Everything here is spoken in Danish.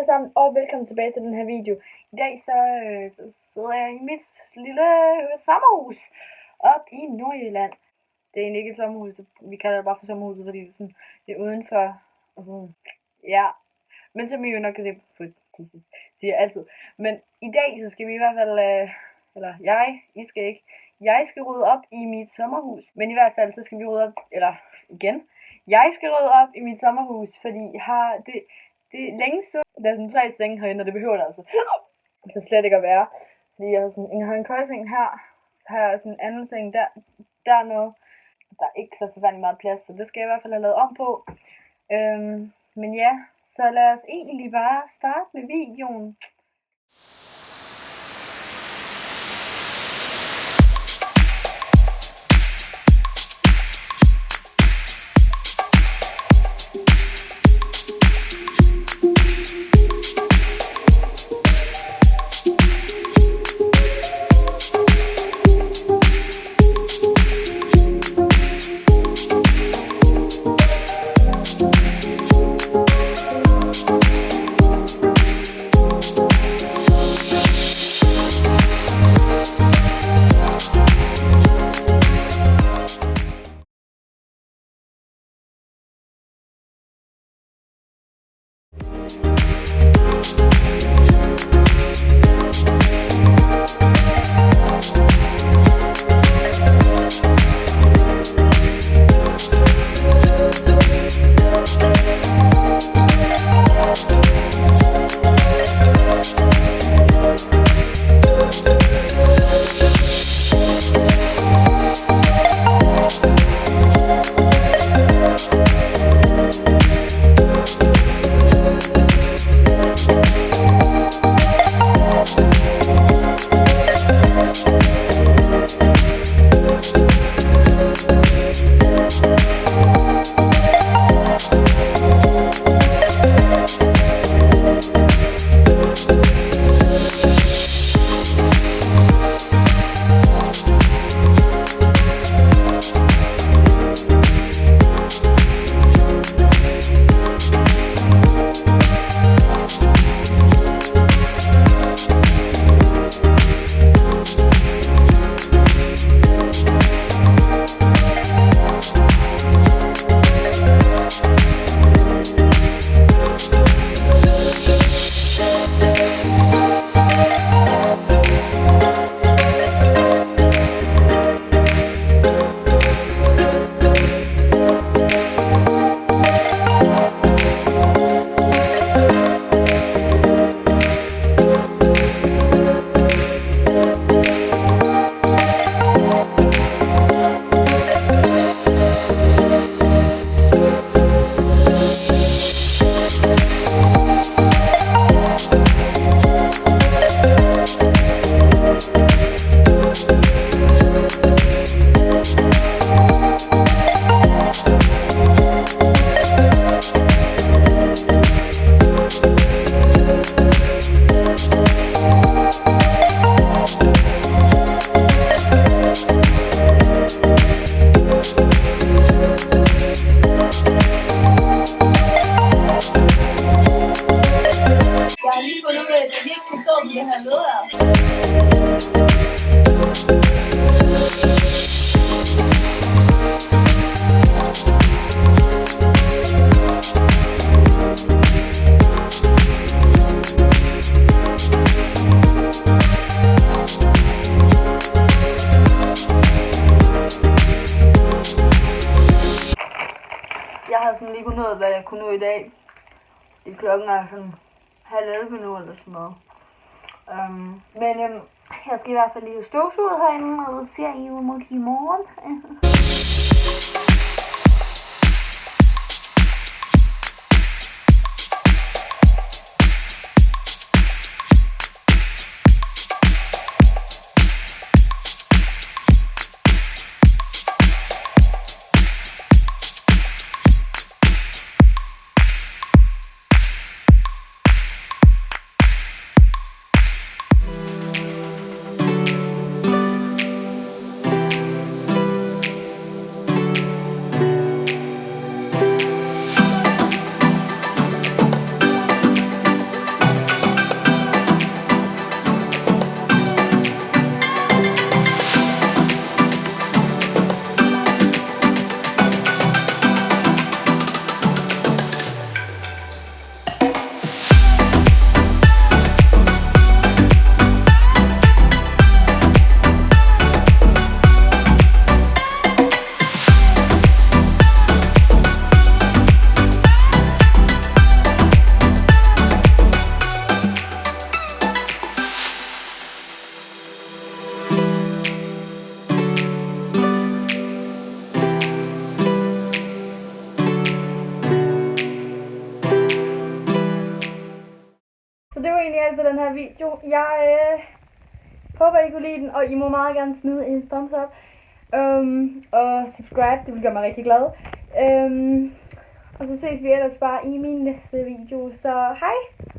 alle sammen, og velkommen tilbage til den her video. I dag så sidder jeg i mit lille sommerhus op i Nordjylland. Det er egentlig ikke et sommerhus, vi kalder det bare for sommerhuset, fordi det er udenfor. Ja, men som I jo nok kan se på siger jeg altid. Men i dag så skal vi i hvert fald, jeg skal rydde op i mit sommerhus. Men i hvert fald så skal vi rydde op, jeg skal rydde op i mit sommerhus, fordi det er længe siden. Der er sådan 3 senge herinde, og det behøver det altså slet ikke at være. Fordi jeg har en køjeseng her, har jeg sådan en anden seng dernede. Der er ikke så forfærdelig meget plads, så det skal jeg i hvert fald have lavet om på. Men ja, så lad os egentlig bare starte med videoen. Jeg har sådan lige kunnet hvad jeg kunne nå i dag. Klokken er sådan 10:30 nu eller sådan noget. Men jeg skal i hvert fald lige støvsuget herinde, og så ser I jo måske i morgen. Så det var egentlig alt for den her video. Jeg håber, I kunne lide den, og I må meget gerne smide en thumbs up. Og subscribe, det vil gøre mig rigtig glad. Og så ses vi ellers bare i min næste video. Så hej!